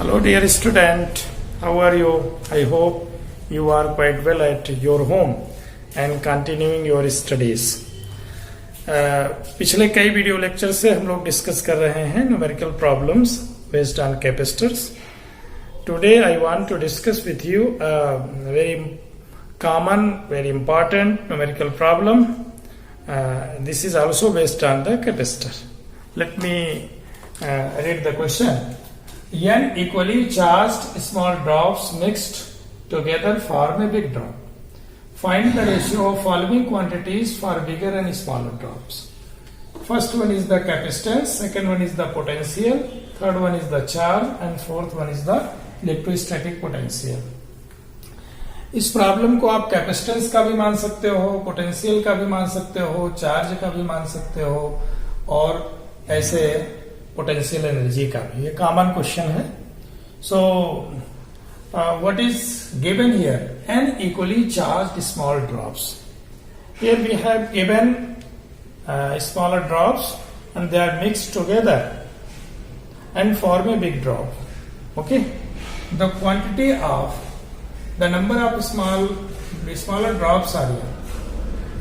Hello dear student, how are you? I hope you are quite well at your home and continuing your studies. पिछले कई video lecture से हम लोग discuss कर रहे हैं numerical problems based on capacitors. Today I want to discuss with you a very common, very important numerical problem. This is also based on the capacitor. Let me read the question. N equally charged small drops mixed together form a big drop. Find the ratio of following quantities for bigger and smaller drops. First one is the capacitance, second one is the potential, third one is the charge, and fourth one is the electrostatic potential. इस problem को आप capacitance का भी मान सकते हो, potential का भी मान सकते हो, चार्ज का भी मान सकते हो और ऐसे पोटेंशियल एनर्जी का भी. ये कॉमन क्वेश्चन है. So what is given here? N equally charged small drops. Here we have given smaller drops and they are mixed together and form a big drop. Okay, the quantity of the number of smaller drops are here,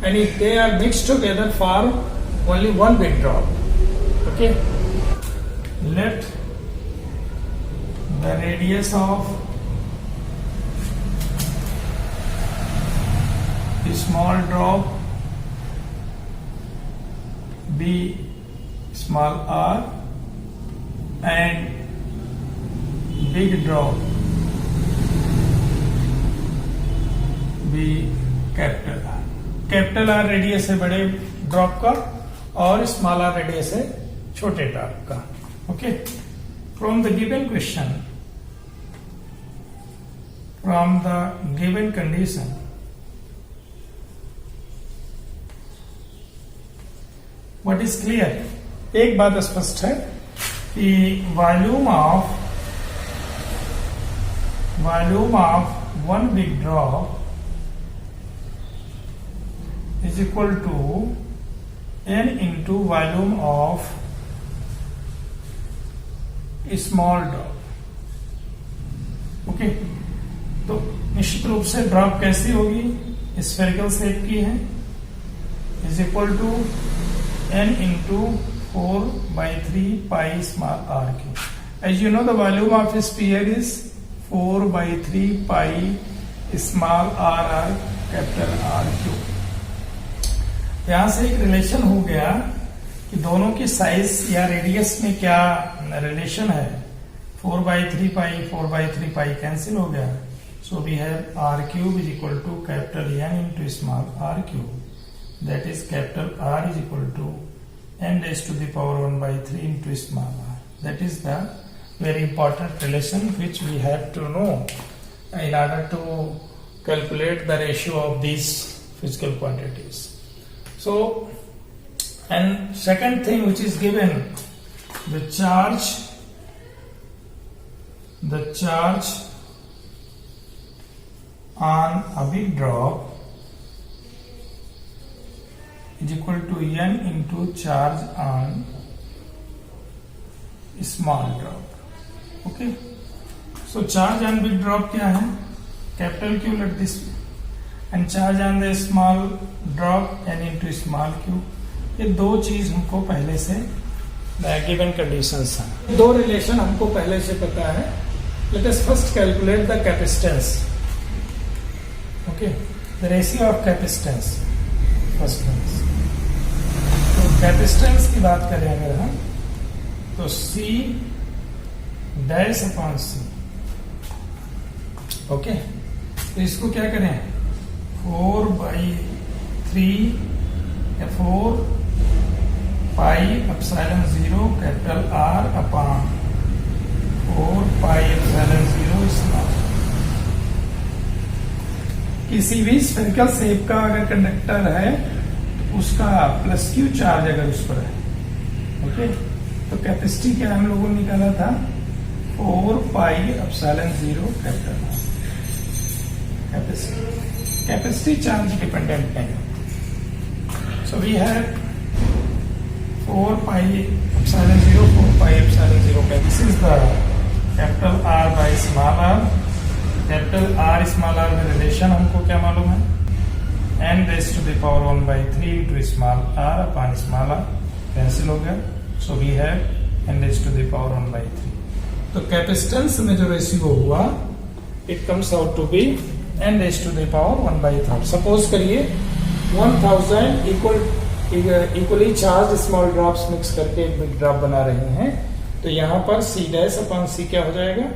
and if they are mixed together form only one big drop. Okay, let the radius of the small drop be small r and big drop be capital R. Capital R radius है बड़े drop का और small are radius है छोटे drop का. Okay, from the given question, from the given condition, what is clear? एक बात स्पष्ट है कि volume of one big drop is equal to n into volume of a small drop. Okay, तो निश्चित रूप से ड्रॉप कैसी होगी? स्फेरिकल शेप की है. Is equal to n into 4/3 pi small r cube. As you know, the volume of a sphere is 4/3 pi small r capital R cube. यहां से एक रिलेशन हो गया कि दोनों की साइज या रेडियस में क्या रिलेशन है. 4/3 पाई 4/3 पाई कैंसिल हो गया. So we have r cube is equal to capital N into small r cube. That is capital R is equal to n raised to the power 1/3 into small r. That is the very important relation which we have to know in order to calculate the ratio of these physical quantities. So, and second thing which is given, the charge on a big drop is equal to n into charge on a small drop. Okay, so charge on big drop क्या है? Capital Q, let this, and charge on the small drop n into small q. ये दो चीज हमको पहले से given conditions हैं. दो रिलेशन हमको पहले से पता है. Let us first calculate the capacitance. Okay, the ratio of capacitance first one. तो कैपेसिटेंस की बात करें अगर हम, तो C dash upon C. Okay, तो इसको क्या करें? 4/3 या 4 pi epsilon 0 capital R upon 4 pi epsilon 0 small. किसी भी स्फेरिकल शेप का अगर कंडक्टर है तो उसका प्लस Q चार्ज अगर उस पर है. ओके, तो कैपेसिटी क्या हम लोगों ने निकाला था? 4 pi epsilon 0 capital R. Capacity charge dependent नहीं. So we have 4 pi epsilon 0 4 pi epsilon 0. This is the capital R by small R. Capital R small R में रिलेशन हमको क्या मालूम है, n raise to the power 1/3 into small R upon small R, cancel हो गया। So we have n raise to the power 1/3। तो capacitance में जो रेशियो हुआ it comes out to be n raise to the power 1/3। Suppose करिए 1000 equally charge small drops mix करके एक big drop बना रहे हैं, तो यहाँ पर c डैश अपॉन c क्या हो जाएगा,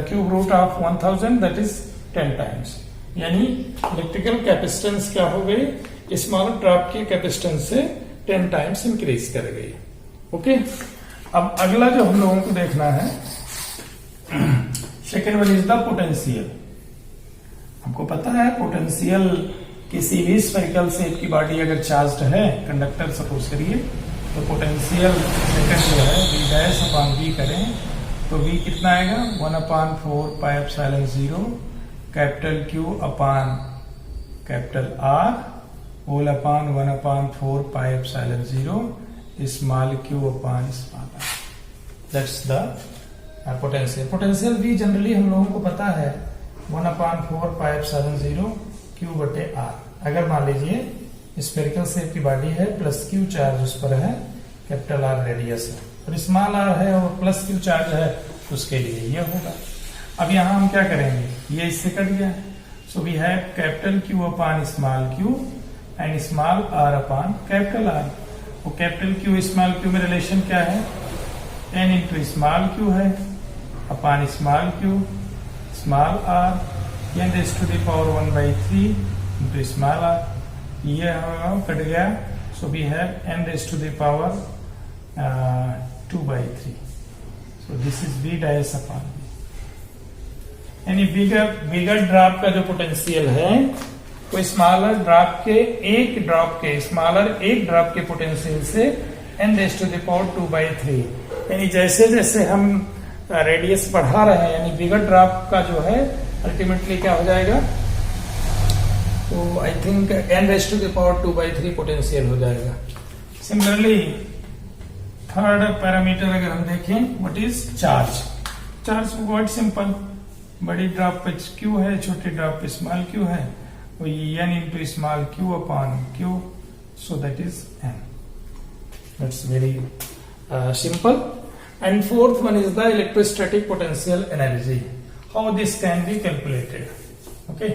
cube root of 1000 that is 10 times, यानी इलेक्ट्रिकल कैपेसिटेंस क्या हो गई, स्मॉल ड्रॉप की कैपेसिटेंस से 10 टाइम्स इंक्रीज कर गई। ओके, अब अगला जो हम लोगों को देखना है, second one is the potential. हमको पता है पोटेंशियल किसी भी स्फेरिकल शेप की बॉडी अगर चार्ज्ड है, कंडक्टर सपोज करिए, तो पोटेंशियल सेकंड जो है v डैश अपॉन v करें तो v कितना आएगा 1/4 pi epsilon 0 capital Q upon capital R whole upon 1/4 pi epsilon 0 small q upon small r। That's the potential. Potential v generally हम लोगों को पता है 1/4 पाई एप्सिलॉन 0 q बटे r। अगर मान लीजिए स्फेरिकल शेप की बॉडी है प्लस q चार्ज उस पर है, कैपिटल R रेडियस है, और स्मॉल r है और प्लस q चार्ज है, उसके लिए यह होगा। अब यहाँ हम क्या करेंगे, ये इससे कट गया, so we have capital Q upon small q and small r upon capital R। वो कैपिटल Q स्मॉल q में रिलेशन क्या है, n इंटू स्मॉल q है upon small q small r n raise to the power 1/3 into small r। ये cut गया, so we have n raise to the power 2/3। So this is v dash upon v। यानी bigger drop का जो potential है वो smaller drop के potential से n raise to the power 2/3। यानी जैसे जैसे हम रेडियस बढ़ा रहे हैं, यानी बिगर ड्रॉप का जो है अल्टीमेटली क्या हो जाएगा, तो I think n raise to the power 2/3 potential हो जाएगा। सिमिलरली थर्ड पैरामीटर अगर हम देखें, व्हाट इज चार्ज। चार्ज बहुत सिंपल, बड़ी ड्रॉप पे q है, छोटी ड्रॉप पे स्मॉल q है, वो n into small q upon q, so that is n। That's very simple. And fourth one is the electrostatic potential energy. How this can be calculated? Okay.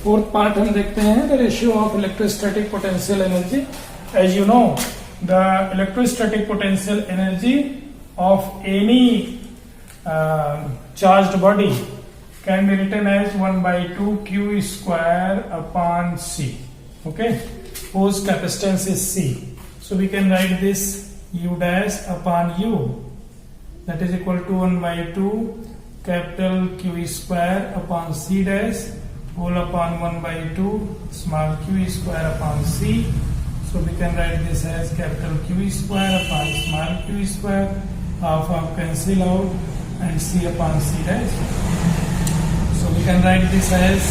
Fourth part हम देखते हैं, the ratio of electrostatic potential energy. As you know, the electrostatic potential energy of any charged body can be written as 1/2 q square upon c. Okay, whose capacitance is c. So we can write this u dash upon u, that is equal to 1/2 capital Q square upon c dash whole upon 1/2 small q square upon c. So we can write this as capital Q square upon small q square, half cancel out, and c upon c dash. So we can write this as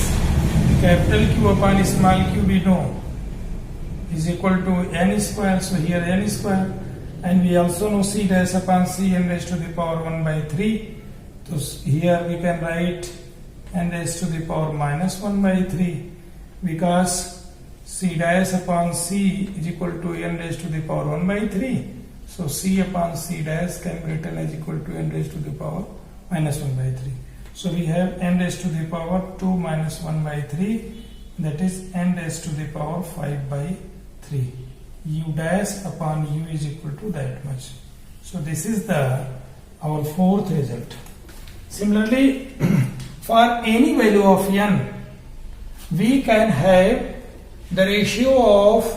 capital Q upon small q we know is equal to n square, so here n square, and we also know c dash upon c n raised to the power 1/3. So here we can write n raised to the power minus 1/3, because c dash upon c is equal to n raised to the power 1/3. So c upon c dash can be written as equal to n raised to the power minus 1/3. So we have n raised to the power 2 minus 1/3, that is n raised to the power 5/3. U dash upon u is equal to that much. So this is our fourth result. Similarly, for any value of n, we can have the ratio of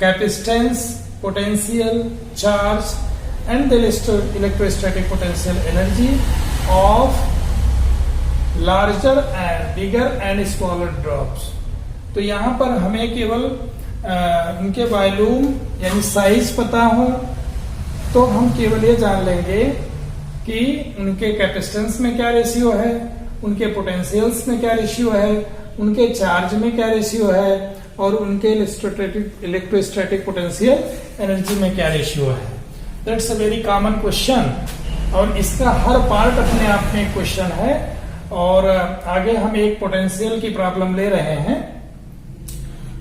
capacitance, potential, charge, and the electrostatic potential energy of larger and bigger and smaller drops. तो यहाँ पर हमें केवल उनके volume यानी size पता हो तो हम केवल ये जान लेंगे कि उनके कैपेसिटेंस में क्या रेशियो है, उनके पोटेंशियल्स में क्या रेशियो है, उनके चार्ज में क्या रेशियो है, और उनके इलेक्ट्रोस्टैटिक पोटेंशियल एनर्जी में क्या रेशियो है। That's a very common question, और इसका हर पार्ट अपने आप में एक क्वेश्चन है। और आगे हम एक पोटेंशियल की प्रॉब्लम ले रहे हैं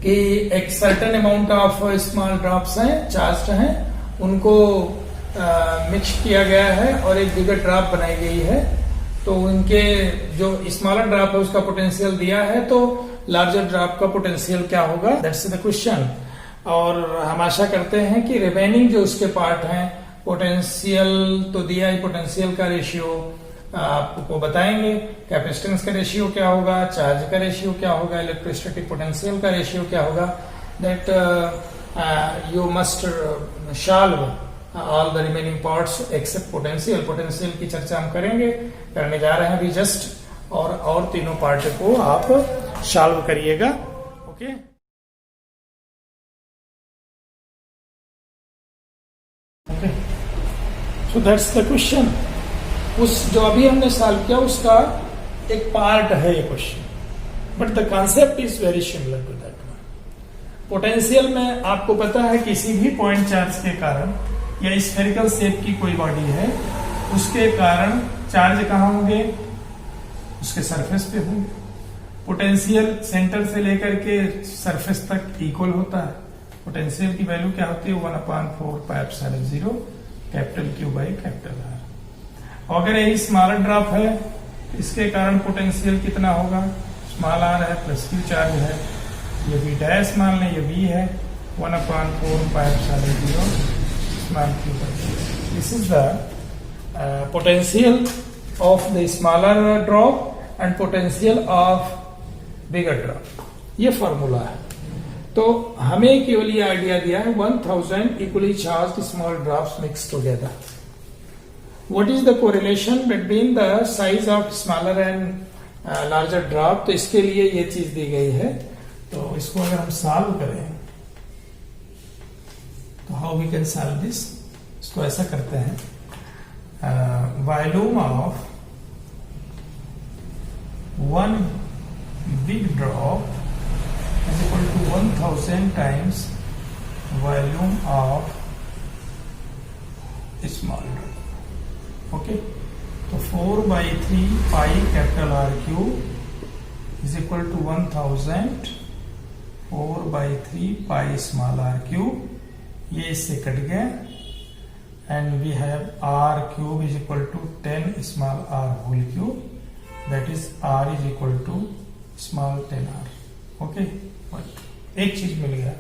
कि एक certain amount of small drops हैं, चार्ज हैं, उनको मिक्स किया गया है और एक बिगर ड्रॉप बनाई गई है। तो उनके जो स्मॉलर ड्रॉप है उसका पोटेंशियल दिया है, तो लार्जर ड्रॉप का पोटेंशियल क्या होगा, दैट्स द क्वेश्चन। और हम आशा करते हैं कि रिमेनिंग जो उसके पार्ट हैं, पोटेंशियल तो दिया है, पोटेंशियल का रेशियो आपको बताएंगे, कैपेसिटेंस का रेशियो क्या होगा, चार्ज का रेशियो क्या होगा, इलेक्ट्रोस्टैटिक पोटेंशियल का रेशियो क्या होगा, that you must solve all the remaining parts except potential. Potential की चर्चा हम करने जा रहे हैं अभी जस्ट, और तीनों पार्ट को आप सॉल्व करिएगा। Okay, so that's the question. उस जो अभी हमने सॉल्व किया उसका एक पार्ट है ये question, but the concept is very similar to that. Potential में आपको पता है किसी भी पॉइंट चार्ज के कारण या स्फेरिकल शेप की कोई बॉडी है, उसके कारण चार्ज कहाँ होंगे, उसके सरफेस पे होंगे। पोटेंशियल सेंटर से लेकर के सरफेस तक इक्वल होता है। पोटेंशियल की वैल्यू क्या होती है, 1/4πε0 capital Q by capital R। अगर यही स्मॉलर ड्रॉप है, इसके कारण पोटेंशियल कितना होगा, स्मॉल r है प्लस Q चार्ज है, ये V डैश मान लें, ये V है, 1/4πε0 small Q by. This is the potential of the smaller drop and potential of bigger drop, ये फॉर्मूला है। तो हमें केवल ये आइडिया दिया है 1000 equally charged small drops mix together. What is the correlation between the size of smaller and larger drop? तो इसके लिए ये चीज दी गई है। तो इसको अगर हम सॉल्व करें तो how we can solve this, इसको ऐसा करते हैं, volume of one big drop is equal to 1000 times volume of small drop। Okay, तो 4/3 pi capital R cube is equal to 1000 4/3 pi small R cube, ये इससे cut गया, and we have R cube is equal to 10 small r whole cube, that is R is equal to small 10R। Okay, एक चीज मिल गया।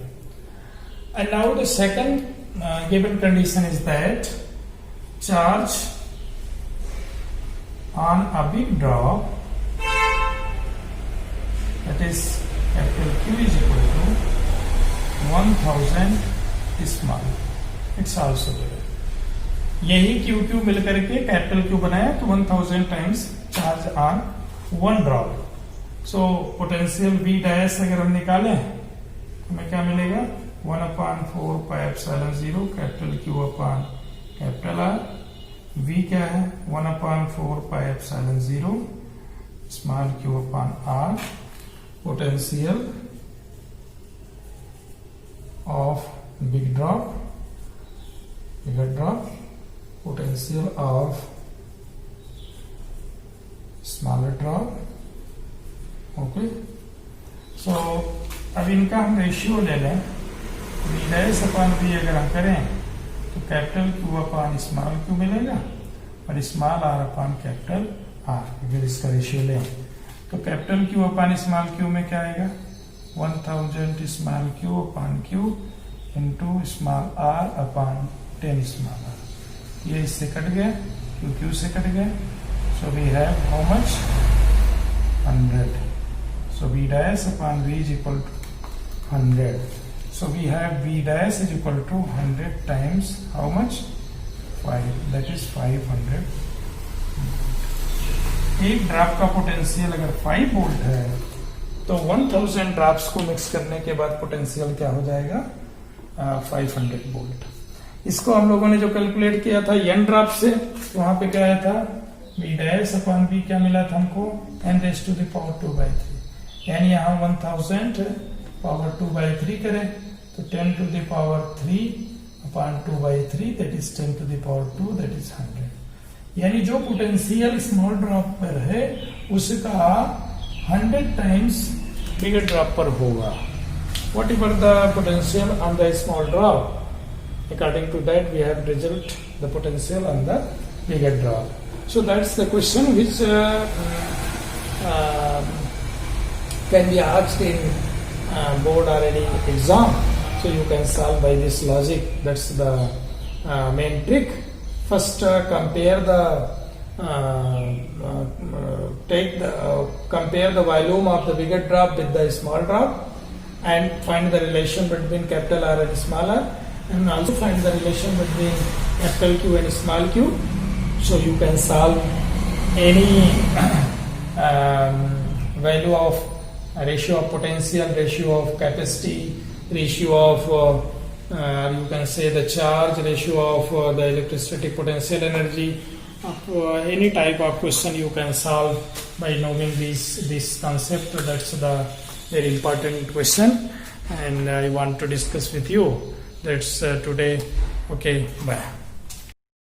And now the second given condition is that charge on a big drop, that is capital Q is equal to 1000 small, it's also given। यही Q मिल करके capital Q बनाया तो 1000 times charge on one drop. So potential V dash अगर हम निकालें हमें क्या मिलेगा, 1/4πε0 capital Q upon capital R। V क्या है, 1/4πε0 small Q upon R। Potential of big drop, bigger drop, potential of smaller drop. Okay, so अब इनका हम रेशियो ले लें, V डैश अपॉन V अगर हम करें तो capital Q upon small Q मिलेगा और small R upon capital R। अगर इसका रेशियो लें तो capital Q upon small Q में क्या आएगा, 1000 small Q upon Q into small R upon 10 small R। ये इससे कट गया, Q से कट गया, so we have how much, 100। So V dash upon V is equal to 100. So we have V dash is equal to 100 times how much, 5, that is 500। एक drop का potential अगर 5 volt है तो 1000 drops को mix करने के बाद potential क्या हो जाएगा, 500 वोल्ट। इसको हम लोगों ने जो कैलकुलेट किया था n ड्रॉप से, तो वहां पे क्या आया था, V डैश अपॉन V क्या मिला था हमको, n raised to the power 2/3, यानी यहाँ 1000 पावर 2/3 करें तो 10 to the power 3 upon 2/3 that is 10 to the power 2 that is 100. यानी जो पोटेंशियल स्मॉल ड्रॉप पर है उसका 100 टाइम्स बिगर ड्रॉप पर होगा. What ever the potential on the small drop, according to that we have result the potential on the bigger drop. So that's the question which can be asked in board or any exam. So you can solve by this logic. That's the main trick. First compare the compare the volume of the bigger drop with the small drop and find the relation between capital R and small r, and also find the relation between capital Q and small q. So you can solve any value of ratio of potential, ratio of capacity, ratio of you can say the charge, ratio of the electrostatic potential energy. Any type of question you can solve by knowing this concept. That's the very important question, and I want to discuss with you. That's today. Okay, bye.